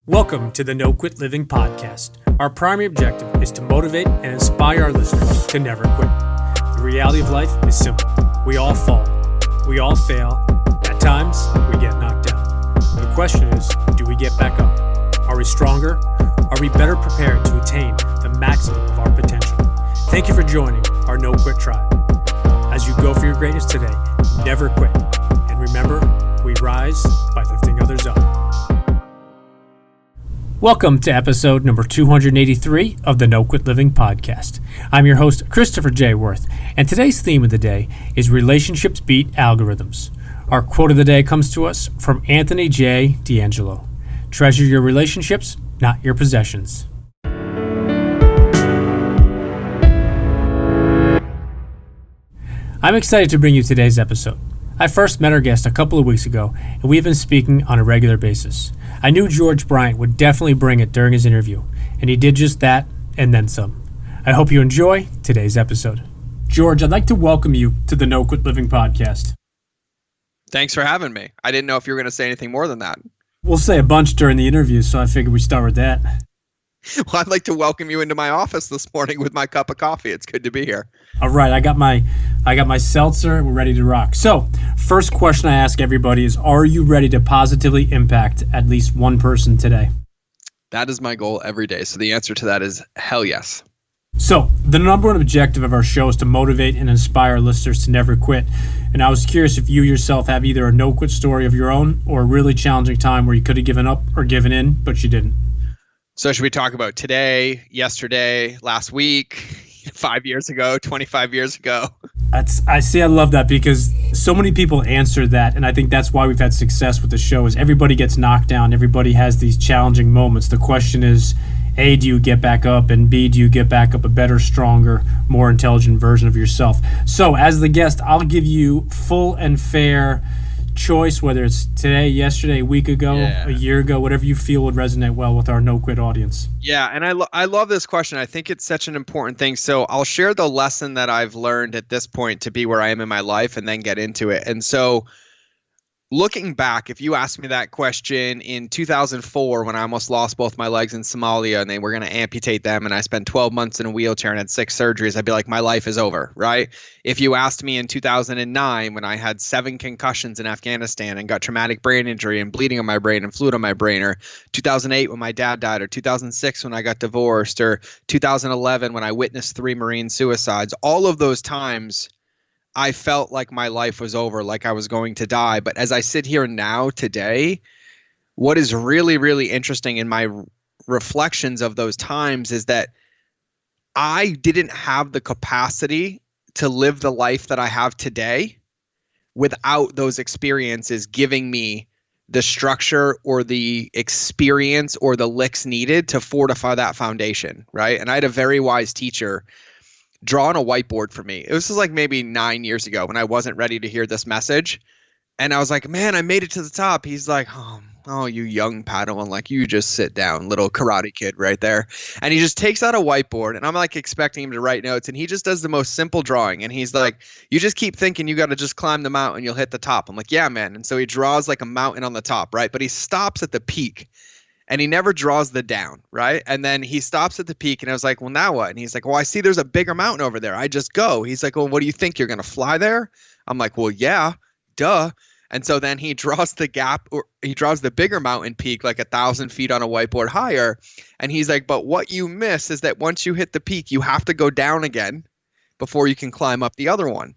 Welcome to the No Quit Living podcast. Our primary objective is to motivate and inspire our listeners to never quit. The reality of life is simple. We all fall. We all fail. At times, we get knocked down. The question is, do we get back up? Are we stronger? Are we better prepared to attain the maximum of our potential? Thank you for joining our No Quit tribe. As you go for your greatness today, never quit. And remember, we rise by lifting others up. Welcome to episode number 283 of the No Quit Living podcast. I'm your host, Christopher J. Worth, and today's theme of the day is Relationships Beat Algorithms. Our quote of the day comes to us from Anthony J. D'Angelo. Treasure your relationships, not your possessions. I'm excited to bring you today's episode. I first met our guest a couple of weeks ago, and we've been speaking on a regular basis. I knew George Bryant would definitely bring it during his interview, and he did just that, and then some. I hope you enjoy today's episode. George, I'd like to welcome you to the No Quit Living podcast. Thanks for having me. I didn't know if you were going to say anything more than that. We'll say a bunch during the interview, so I figured we'd start with that. Well, I'd like to welcome you into my office this morning with my cup of coffee. It's good to be here. All right, I got my seltzer. We're ready to rock. So, first question I ask everybody is, are you ready to positively impact at least one person today? That is my goal every day. So the answer to that is hell yes. So, the number one objective of our show is to motivate and inspire listeners to never quit. And I was curious if you yourself have either a no-quit story of your own or a really challenging time where you could have given up or given in, but you didn't. So should we talk about today, yesterday, last week, 5 years ago, 25 years ago? I love that because so many people answer that, and I think that's why we've had success with the show is everybody gets knocked down, everybody has these challenging moments. The question is, A, do you get back up, and B, do you get back up a better, stronger, more intelligent version of yourself? So as the guest, I'll give you full and fair choice, whether it's today, yesterday, a week ago, a year ago, whatever you feel would resonate well with our no-quit audience. Yeah, and I love this question. I think it's such an important thing. So I'll share the lesson that I've learned at this point to be where I am in my life and then get into it. And so looking back, if you asked me that question in 2004 when I almost lost both my legs in Somalia and they were going to amputate them and I spent 12 months in a wheelchair and had 6 surgeries, I'd be like, my life is over, right? If you asked me in 2009 when I had 7 concussions in Afghanistan and got traumatic brain injury and bleeding on my brain and fluid on my brain, or 2008 when my dad died, or 2006 when I got divorced, or 2011 when I witnessed 3 Marine suicides, all of those times I felt like my life was over, like I was going to die. But as I sit here now today, what is really, really interesting in my reflections of those times is that I didn't have the capacity to live the life that I have today without those experiences giving me the structure or the experience or the licks needed to fortify that foundation, right? And I had a very wise teacher draw on a whiteboard for me. It was just like maybe 9 years ago when I wasn't ready to hear this message. And I was like, man, I made it to the top. He's like, oh, you young Padawan, like you just sit down, little karate kid right there. And he just takes out a whiteboard and I'm like expecting him to write notes. And he just does the most simple drawing. And he's like, you just keep thinking you got to just climb the mountain, you'll hit the top. I'm like, yeah, man. And so he draws like a mountain on the top, right? But he stops at the peak. And he never draws the down, right? And then he stops at the peak and I was like, well, now what? And he's like, well, I see there's a bigger mountain over there. I just go. He's like, well, what do you think? You're going to fly there? I'm like, well, yeah, duh. And so then he draws the gap, or he draws the bigger mountain peak like 1,000 feet on a whiteboard higher. And he's like, but what you miss is that once you hit the peak, you have to go down again before you can climb up the other one.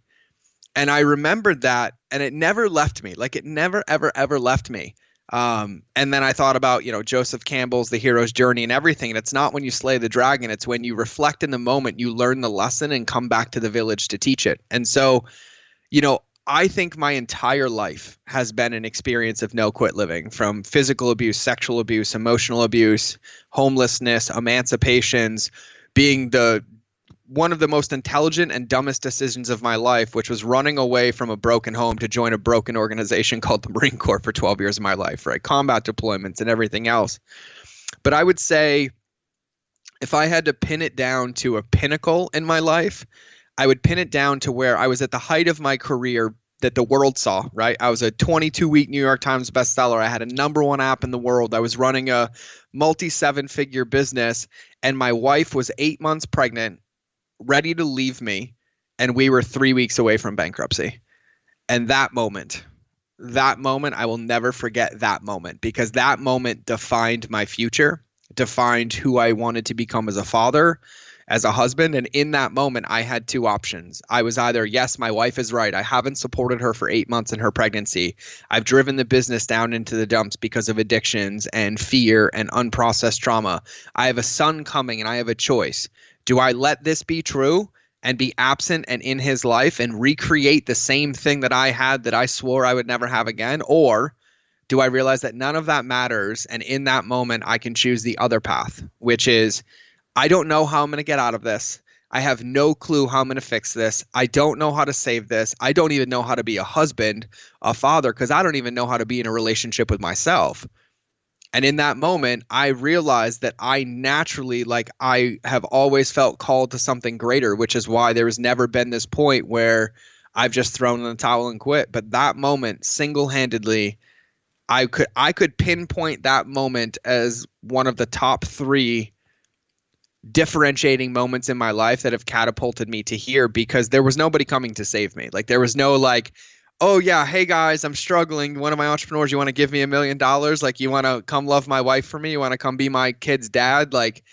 And I remembered that and it never left me. Like it never, ever, ever left me. And then I thought about, Joseph Campbell's The Hero's Journey and everything. And it's not when you slay the dragon, it's when you reflect in the moment, you learn the lesson and come back to the village to teach it. And so, I think my entire life has been an experience of no quit living, from physical abuse, sexual abuse, emotional abuse, homelessness, emancipations, being one of the most intelligent and dumbest decisions of my life, which was running away from a broken home to join a broken organization called the Marine Corps for 12 years of my life, right? Combat deployments and everything else. But I would say if I had to pin it down to a pinnacle in my life, I would pin it down to where I was at the height of my career that the world saw, right? I was a 22-week New York Times bestseller. I had a #1 app in the world. I was running a multi-7-figure business, and my wife was 8 months pregnant, ready to leave me, and we were 3 weeks away from bankruptcy. And that moment, I will never forget that moment, because that moment defined my future, defined who I wanted to become as a father, as a husband. And in that moment, I had two options. I was either, yes, my wife is right. I haven't supported her for 8 months in her pregnancy. I've driven the business down into the dumps because of addictions and fear and unprocessed trauma. I have a son coming and I have a choice. Do I let this be true and be absent and in his life and recreate the same thing that I had that I swore I would never have again? Or do I realize that none of that matters, and in that moment I can choose the other path, which is, I don't know how I'm going to get out of this. I have no clue how I'm going to fix this. I don't know how to save this. I don't even know how to be a husband, a father, because I don't even know how to be in a relationship with myself. And in that moment, I realized that I naturally, like, I have always felt called to something greater, which is why there has never been this point where I've just thrown in the towel and quit. But that moment, single-handedly, I could pinpoint that moment as one of the top 3 differentiating moments in my life that have catapulted me to here, because there was nobody coming to save me. Like, there was no like, oh yeah, hey guys, I'm struggling. One of my entrepreneurs, you want to give me $1 million? Like, you want to come love my wife for me? You want to come be my kid's dad? Like,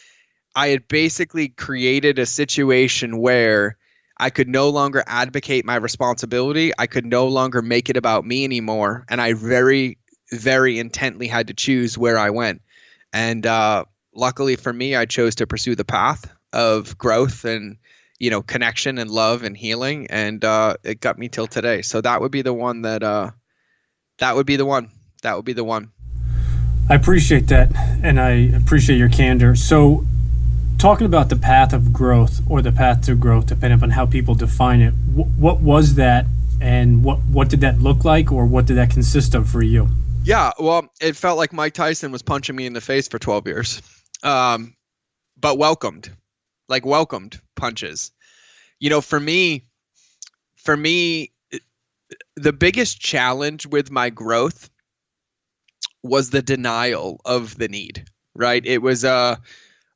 I had basically created a situation where I could no longer advocate my responsibility. I could no longer make it about me anymore. And I very, very intently had to choose where I went. And luckily for me, I chose to pursue the path of growth and, connection and love and healing. And it got me till today. So that would be the one that would be the one. That would be the one. I appreciate that. And I appreciate your candor. So talking about the path of growth, or the path to growth, depending upon how people define it, what was that, and what did that look like, or what did that consist of for you? Yeah, well, it felt like Mike Tyson was punching me in the face for 12 years, but welcomed punches. For me, the biggest challenge with my growth was the denial of the need, right? It was,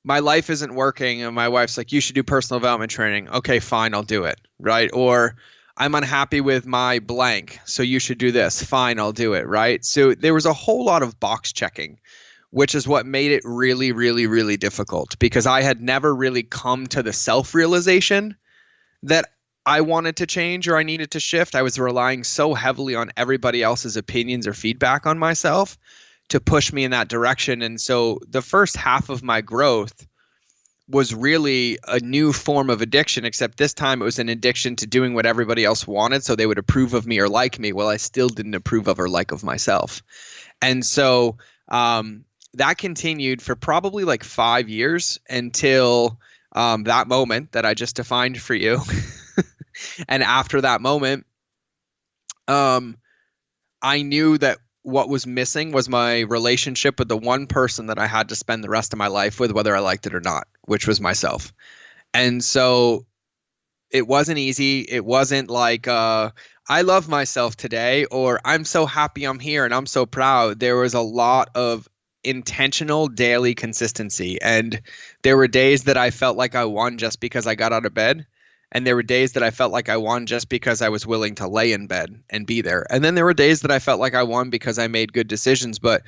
my life isn't working, and my wife's like, you should do personal development training. Okay, fine, I'll do it, right? Or I'm unhappy with my blank, so you should do this. Fine, I'll do it, right? So there was a whole lot of box checking, which is what made it really, really, really difficult, because I had never really come to the self-realization that I wanted to change or I needed to shift. I was relying so heavily on everybody else's opinions or feedback on myself to push me in that direction. And so the first half of my growth was really a new form of addiction, except this time it was an addiction to doing what everybody else wanted so they would approve of me or like me. Well, I still didn't approve of or like of myself. And so that continued for probably like 5 years until that moment that I just defined for you. And after that moment, I knew that what was missing was my relationship with the one person that I had to spend the rest of my life with, whether I liked it or not, which was myself. And so it wasn't easy. It wasn't like, I love myself today, or I'm so happy I'm here and I'm so proud. There was a lot of intentional daily consistency. And there were days that I felt like I won just because I got out of bed. And there were days that I felt like I won just because I was willing to lay in bed and be there. And then there were days that I felt like I won because I made good decisions. But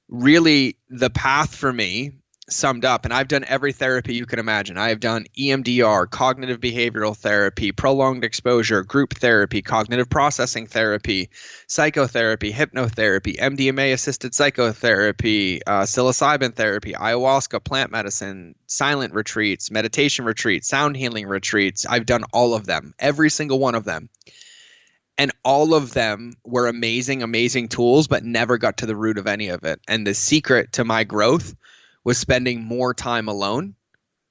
really, the path for me summed up, and I've done every therapy you can imagine. I have done EMDR, cognitive behavioral therapy, prolonged exposure, group therapy, cognitive processing therapy, psychotherapy, hypnotherapy, MDMA assisted psychotherapy, psilocybin therapy, ayahuasca, plant medicine, silent retreats, meditation retreats, sound healing retreats. I've done all of them, every single one of them. And all of them were amazing, amazing tools, but never got to the root of any of it. And the secret to my growth was spending more time alone,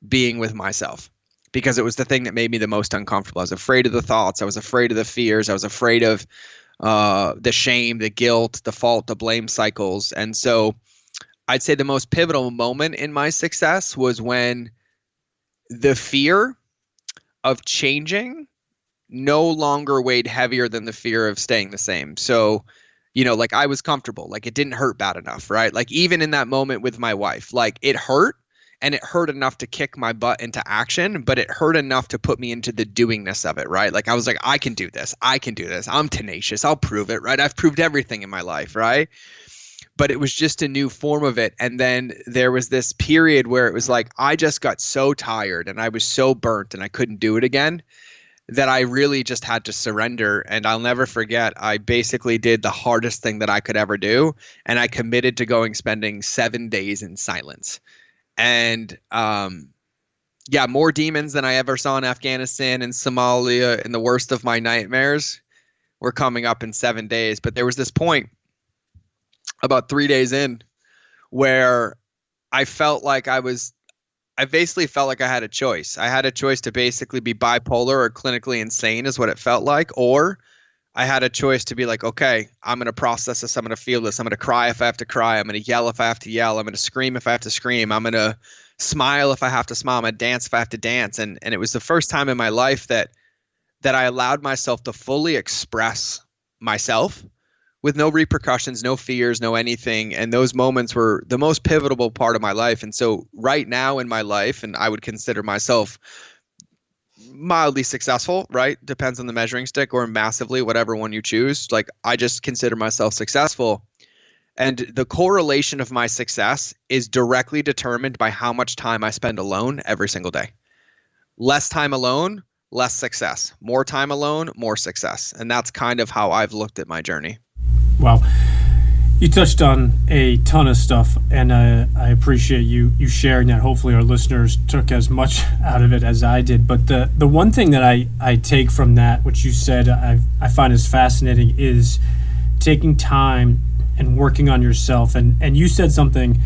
being with myself, because it was the thing that made me the most uncomfortable. I was afraid of the thoughts. I was afraid of the fears. I was afraid of the shame, the guilt, the fault, the blame cycles. And so I'd say the most pivotal moment in my success was when the fear of changing no longer weighed heavier than the fear of staying the same. So, like I was comfortable, like it didn't hurt bad enough, right? Like even in that moment with my wife, like it hurt, and it hurt enough to kick my butt into action, but it hurt enough to put me into the doingness of it, right? Like I was like, I can do this. I can do this. I'm tenacious. I'll prove it, right? I've proved everything in my life, right? But it was just a new form of it. And then there was this period where it was like, I just got so tired and I was so burnt and I couldn't do it again, that I really just had to surrender. And I'll never forget, I basically did the hardest thing that I could ever do. And I committed to spending 7 days in silence. And yeah, more demons than I ever saw in Afghanistan and Somalia and the worst of my nightmares were coming up in 7 days. But there was this point about 3 days in where I felt like I basically felt like I had a choice. I had a choice to basically be bipolar or clinically insane is what it felt like. Or I had a choice to be like, okay, I'm going to process this. I'm going to feel this. I'm going to cry if I have to cry. I'm going to yell if I have to yell. I'm going to scream if I have to scream. I'm going to smile if I have to smile. I'm going to dance if I have to dance. And it was the first time in my life that I allowed myself to fully express myself with no repercussions, no fears, no anything. And those moments were the most pivotal part of my life. And so right now in my life, and I would consider myself mildly successful, right? Depends on the measuring stick, or massively, whatever one you choose. Like I just consider myself successful. And the correlation of my success is directly determined by how much time I spend alone every single day. Less time alone, less success. More time alone, more success. And that's kind of how I've looked at my journey. Wow. You touched on a ton of stuff, and I appreciate you sharing that. Hopefully our listeners took as much out of it as I did. But the one thing that I take from that, which you said I find is fascinating, is taking time and working on yourself. And you said something,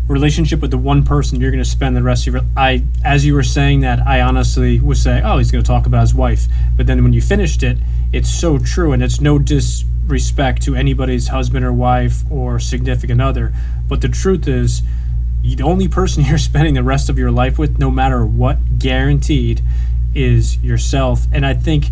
relationship with the one person you're going to spend the rest of your life. As you were saying that, I honestly was saying, oh, he's going to talk about his wife. But then when you finished it, it's so true, and it's no disrespect to anybody's husband or wife or significant other. But the truth is, the only person you're spending the rest of your life with, no matter what, guaranteed, is yourself. And I think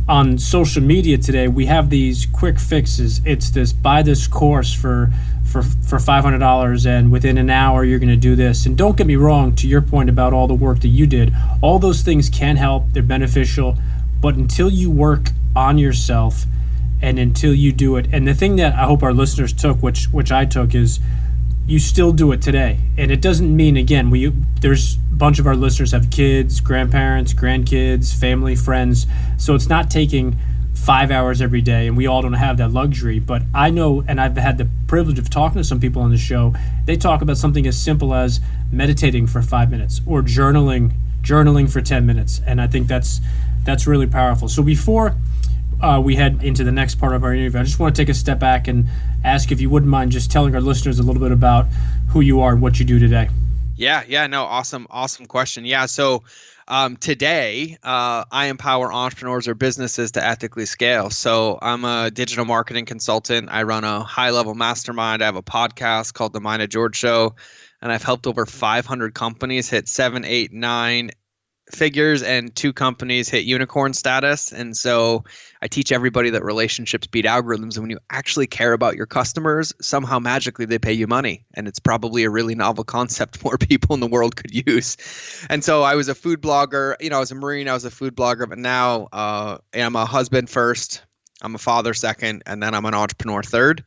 on social media today, we have these quick fixes. It's this, buy this course for $500, and within an hour you're going to do this. And don't get me wrong, to your point about all the work that you did, all those things can help, they're beneficial, but until you work on yourself and until you do it, and the thing that I hope our listeners took, which I took, is you still do it today. And it doesn't mean, again, there's a bunch of our listeners have kids, grandparents, grandkids, family, friends, so it's not taking 5 hours every day, and we all don't have that luxury. But I know, and I've had the privilege of talking to some people on the show, they talk about something as simple as meditating for 5 minutes or journaling for 10 minutes. And I think that's really powerful. So before we head into the next part of our interview, I just want to take a step back and ask if you wouldn't mind just telling our listeners a little bit about who you are and what you do today. Yeah, no, awesome question. Yeah, so today I empower entrepreneurs or businesses to ethically scale. So I'm a digital marketing consultant. I run a high-level mastermind. I have a podcast called The Mind of George Show, and I've helped over 500 companies hit 7, 8, 9 figures, and 2 companies hit unicorn status. And so I teach everybody that relationships beat algorithms. And when you actually care about your customers, somehow magically they pay you money. And it's probably a really novel concept more people in the world could use. And so I was a food blogger. I was a Marine. I was a food blogger. But now I'm a husband first. I'm a father second. And then I'm an entrepreneur third.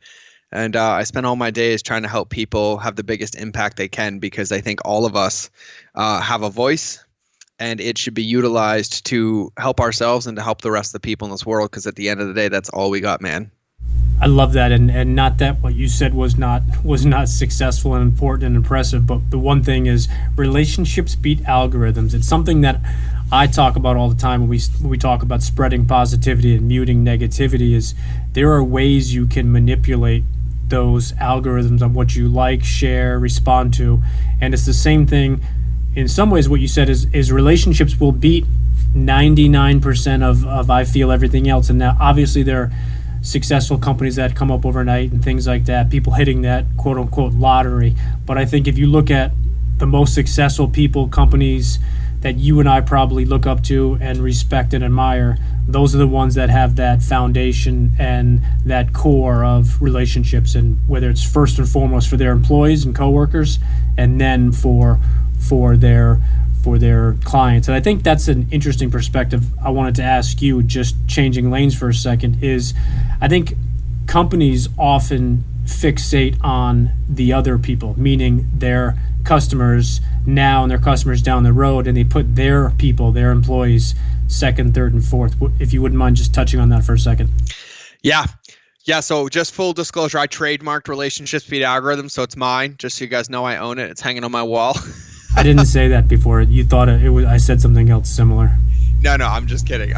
And I spend all my days trying to help people have the biggest impact they can, because I think all of us have a voice. And it should be utilized to help ourselves and to help the rest of the people in this world, because at the end of the day, that's all we got, man. I love that, and not that what you said was not successful and important and impressive, but the one thing is relationships beat algorithms. It's something that I talk about all the time when we talk about spreading positivity and muting negativity. Is there are ways you can manipulate those algorithms on what you like, share, respond to, and it's the same thing. In some ways, what you said is relationships will beat 99% of I feel everything else. And now, obviously, there are successful companies that come up overnight and things like that, people hitting that quote-unquote lottery. But I think if you look at the most successful people, companies that you and I probably look up to and respect and admire, those are the ones that have that foundation and that core of relationships, and whether it's first and foremost for their employees and coworkers, and then for their clients. And I think that's an interesting perspective. I wanted to ask you, just changing lanes for a second, is I think companies often fixate on the other people, meaning their customers now and their customers down the road, and they put their people, their employees, second, third, and fourth. If you wouldn't mind just touching on that for a second. Yeah. So just full disclosure, I trademarked relationship speed algorithm, so it's mine. Just so you guys know, I own it. It's hanging on my wall. I didn't say that before. You thought it was. I said something else similar. No, I'm just kidding.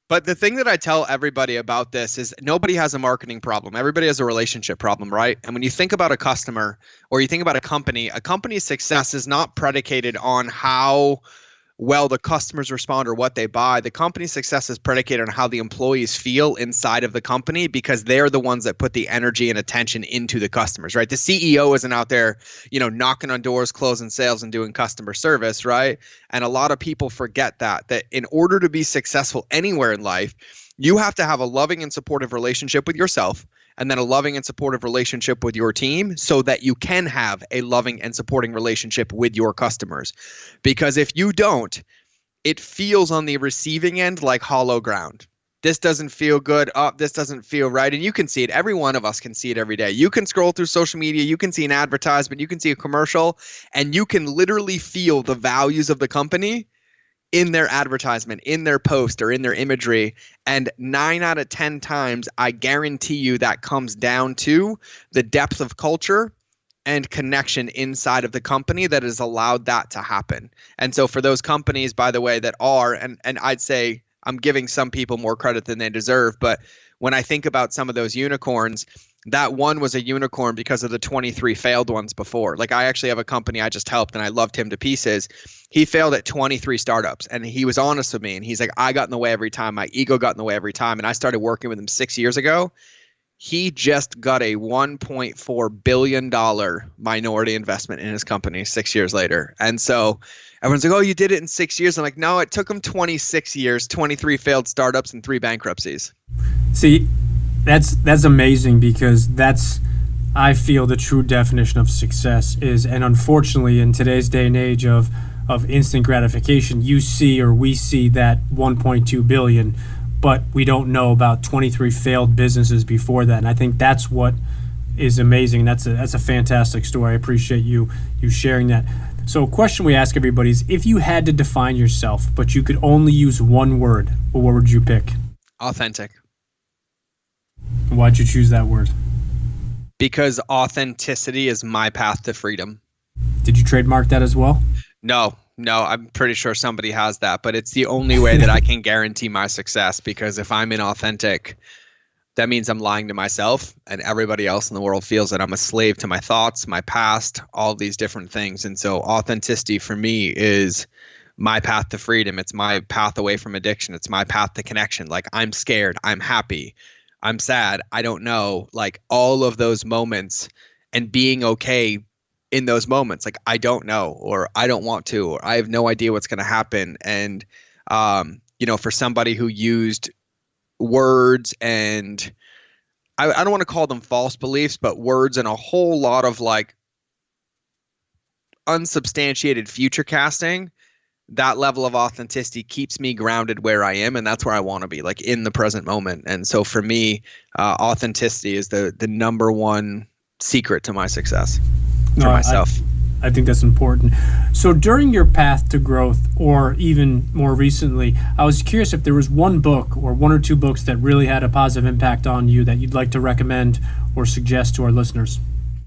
But the thing that I tell everybody about this is nobody has a marketing problem. Everybody has a relationship problem, right? And when you think about a customer or you think about a company's success is not predicated on how well the customers respond or what they buy. The company's success is predicated on how the employees feel inside of the company, because they're the ones that put the energy and attention into the customers, right? The CEO isn't out there, knocking on doors, closing sales, and doing customer service, right? And a lot of people forget that in order to be successful anywhere in life, you have to have a loving and supportive relationship with yourself, and then a loving and supportive relationship with your team, so that you can have a loving and supporting relationship with your customers. Because if you don't, it feels on the receiving end like hollow ground. This doesn't feel good. This doesn't feel right. And you can see it. Every one of us can see it every day. You can scroll through social media. You can see an advertisement. You can see a commercial, and you can literally feel the values of the company in their advertisement, in their post, or in their imagery. And 9 out of 10 times, I guarantee you that comes down to the depth of culture and connection inside of the company that has allowed that to happen. And so for those companies, by the way, that are, and I'd say I'm giving some people more credit than they deserve, but when I think about some of those unicorns, that one was a unicorn because of the 23 failed ones before. Like, I actually have a company I just helped, and I loved him to pieces. He failed at 23 startups, and he was honest with me, and he's like, I got in the way every time. My ego got in the way every time. And I started working with him 6 years ago. He just got a $1.4 billion minority investment in his company 6 years later. And so everyone's like, oh, you did it in 6 years. I'm like, no, it took him 26 years, 23 failed startups, and 3 bankruptcies. See, that's amazing, because that's, I feel, the true definition of success is, and unfortunately in today's day and age of instant gratification, we see that 1.2 billion, but we don't know about 23 failed businesses before that. And I think that's what is amazing. That's a fantastic story. I appreciate you sharing that. So a question we ask everybody is, if you had to define yourself, but you could only use one word, what word would you pick? Authentic. Why'd you choose that word? Because authenticity is my path to freedom. Did you trademark that as well? No, I'm pretty sure somebody has that, but it's the only way that I can guarantee my success, because if I'm inauthentic, that means I'm lying to myself, and everybody else in the world feels that I'm a slave to my thoughts, my past, all these different things. And so authenticity for me is my path to freedom. It's my path away from addiction. It's my path to connection. Like, I'm scared, I'm happy, I'm sad, I don't know, like all of those moments, and being okay in those moments. Like, I don't know, or I don't want to, or I have no idea what's going to happen. And, for somebody who used words, and I don't want to call them false beliefs, but words and a whole lot of like unsubstantiated future casting, that level of authenticity keeps me grounded where I am, and that's where I want to be, like in the present moment. And so for me, authenticity is the number one secret to my success for myself. I think that's important. So during your path to growth, or even more recently, I was curious if there was one book or one or two books that really had a positive impact on you that you'd like to recommend or suggest to our listeners.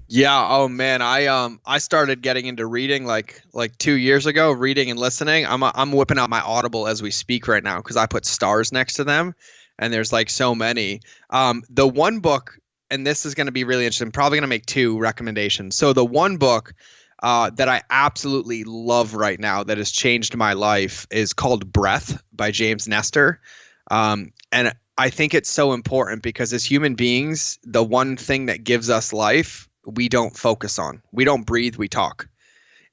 Yeah. Oh man. I started getting into reading like 2 years ago, reading and listening. I'm whipping out my Audible as we speak right now, because I put stars next to them, and there's like so many. The one book, and this is going to be really interesting, I'm probably going to make 2 recommendations. So the one book that I absolutely love right now that has changed my life is called Breath by James Nestor. And I think it's so important, because as human beings, the one thing that gives us life, we don't focus on. We don't breathe, we talk.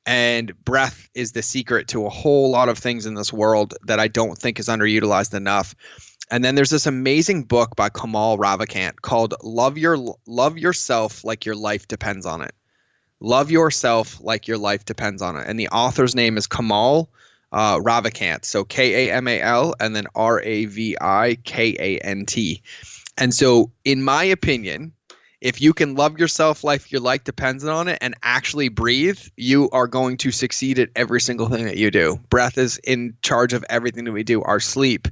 And breath is the secret to a whole lot of things in this world that I don't think is underutilized enough. And then there's this amazing book by Kamal Ravikant called Love Yourself Like Your Life Depends on It. Love yourself like your life depends on it. And the author's name is Kamal Ravikant. So Kamal and then Ravikant. And so in my opinion, if you can love yourself like your life depends on it and actually breathe, you are going to succeed at every single thing that you do. Breath is in charge of everything that we do. Our sleep,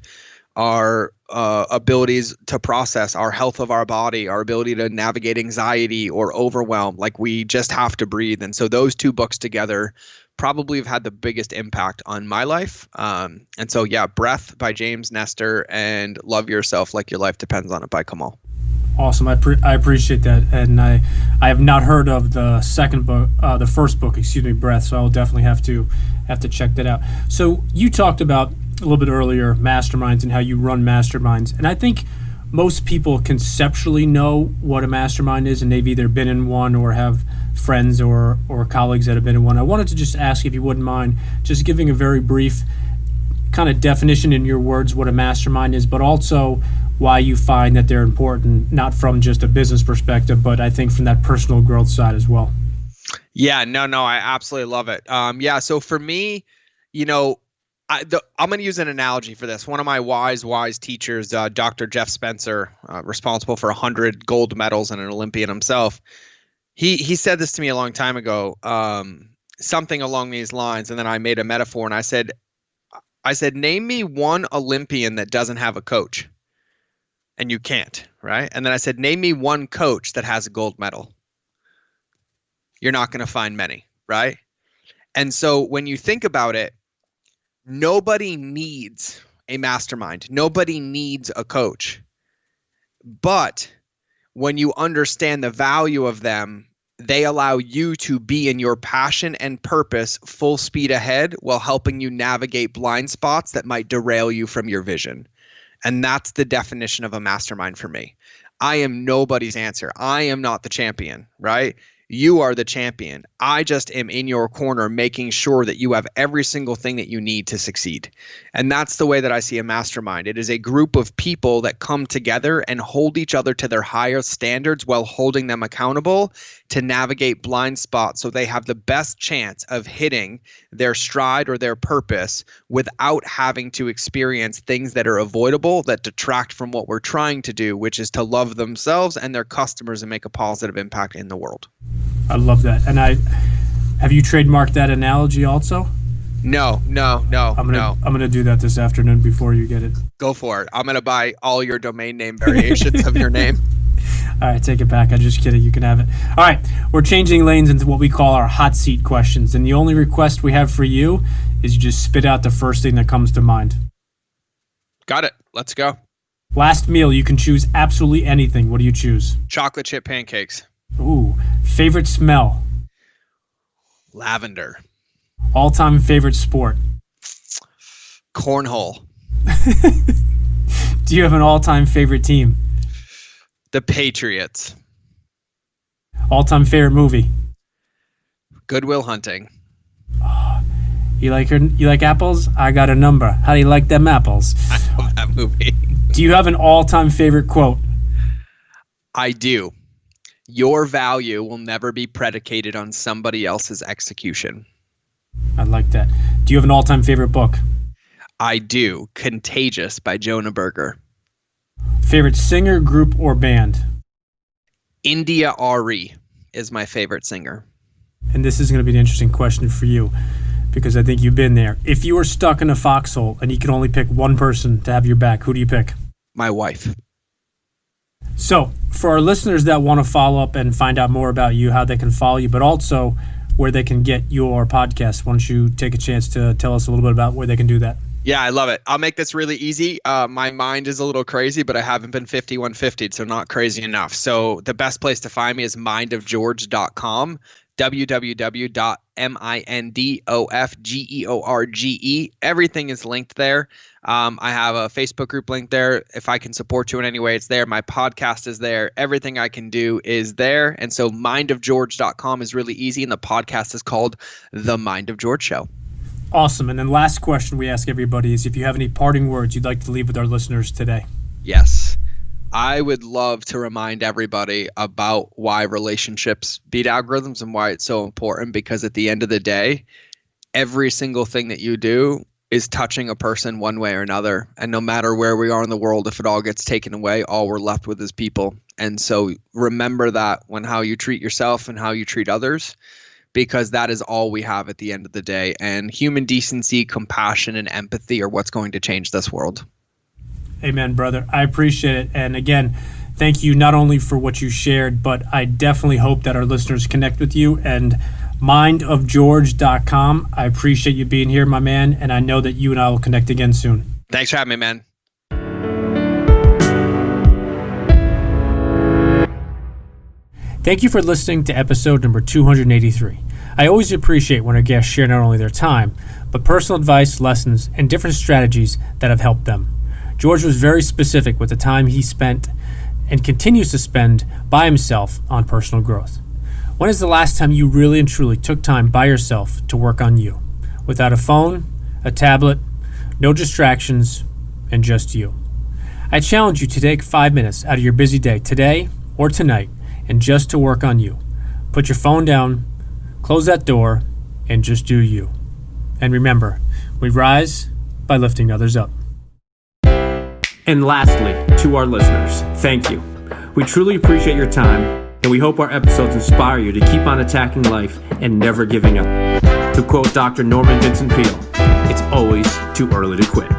our abilities to process, our health of our body, our ability to navigate anxiety or overwhelm. Like, we just have to breathe. And so those two books together probably have had the biggest impact on my life. And so, yeah, Breath by James Nestor and Love Yourself Like Your Life Depends on It by Kamal. Awesome. I appreciate that. And I have not heard of the second book, the first book, Breath. So I'll definitely have to check that out. So you talked about a little bit earlier masterminds and how you run masterminds. And I think most people conceptually know what a mastermind is, and they've either been in one or have friends or colleagues that have been in one. I wanted to just ask if you wouldn't mind just giving a very brief kind of definition in your words what a mastermind is, but also why you find that they're important, not from just a business perspective, but I think from that personal growth side as well. Yeah, no, I absolutely love it. So for me, I'm going to use an analogy for this. One of my wise teachers, Dr. Jeff Spencer, responsible for 100 gold medals and an Olympian himself, he said this to me a long time ago, something along these lines, and then I made a metaphor, and I said, name me one Olympian that doesn't have a coach. And you can't, right? And then I said, name me one coach that has a gold medal. You're not going to find many, right? And so when you think about it, nobody needs a mastermind. Nobody needs a coach. But when you understand the value of them, they allow you to be in your passion and purpose full speed ahead while helping you navigate blind spots that might derail you from your vision. And that's the definition of a mastermind for me. I am nobody's answer. I am not the champion, right? You are the champion. I just am in your corner making sure that you have every single thing that you need to succeed. And that's the way that I see a mastermind. It is a group of people that come together and hold each other to their highest standards while holding them accountable to navigate blind spots so they have the best chance of hitting their stride or their purpose without having to experience things that are avoidable that detract from what we're trying to do, which is to love themselves and their customers and make a positive impact in the world. I love that. And have you trademarked that analogy also? No. I'm gonna do that this afternoon before you get it. Go for it. I'm gonna buy all your domain name variations of your name. All right, take it back. I'm just kidding. You can have it. All right, we're changing lanes into what we call our hot seat questions. And the only request we have for you is you just spit out the first thing that comes to mind. Got it. Let's go. Last meal, you can choose absolutely anything. What do you choose? Chocolate chip pancakes. Ooh, favorite smell? Lavender. All-time favorite sport? Cornhole. Do you have an all-time favorite team? The Patriots. All-time favorite movie? Good Will Hunting. Oh, you like apples? I got a number. How do you like them apples? I love that movie. Do you have an all-time favorite quote? I do. Your value will never be predicated on somebody else's execution. I like that. Do you have an all-time favorite book? I do. Contagious by Jonah Berger. Favorite singer, group, or band? India Ari is my favorite singer. And this is going to be an interesting question for you because I think you've been there. If you were stuck in a foxhole and you could only pick one person to have your back, who do you pick? My wife. So for our listeners that want to follow up and find out more about you, how they can follow you, but also where they can get your podcast, why don't you take a chance to tell us a little bit about where they can do that? Yeah, I love it. I'll make this really easy. My mind is a little crazy, but I haven't been 5150'd, so not crazy enough. So the best place to find me is mindofgeorge.com, www.mindofgeorge.com. MindofGeorge. Everything is linked there. I have a Facebook group link there. If I can support you in any way, it's there. My podcast is there. Everything I can do is there. And so mindofgeorge.com is really easy. And the podcast is called The Mind of George Show. Awesome. And then last question we ask everybody is if you have any parting words you'd like to leave with our listeners today. Yes. I would love to remind everybody about why relationships beat algorithms and why it's so important, because at the end of the day, every single thing that you do is touching a person one way or another. And no matter where we are in the world, if it all gets taken away, all we're left with is people. And so remember that when how you treat yourself and how you treat others, because that is all we have at the end of the day. And human decency, compassion, and empathy are what's going to change this world. Amen, brother. I appreciate it. And again, thank you not only for what you shared, but I definitely hope that our listeners connect with you. And mindofgeorge.com. I appreciate you being here, my man. And I know that you and I will connect again soon. Thanks for having me, man. Thank you for listening to episode number 283. I always appreciate when our guests share not only their time, but personal advice, lessons, and different strategies that have helped them. George was very specific with the time he spent and continues to spend by himself on personal growth. When is the last time you really and truly took time by yourself to work on you? Without a phone, a tablet, no distractions, and just you. I challenge you to take 5 minutes out of your busy day today or tonight and just to work on you. Put your phone down, close that door, and just do you. And remember, we rise by lifting others up. And lastly, to our listeners, thank you. We truly appreciate your time, and we hope our episodes inspire you to keep on attacking life and never giving up. To quote Dr. Norman Vincent Peale, it's always too early to quit.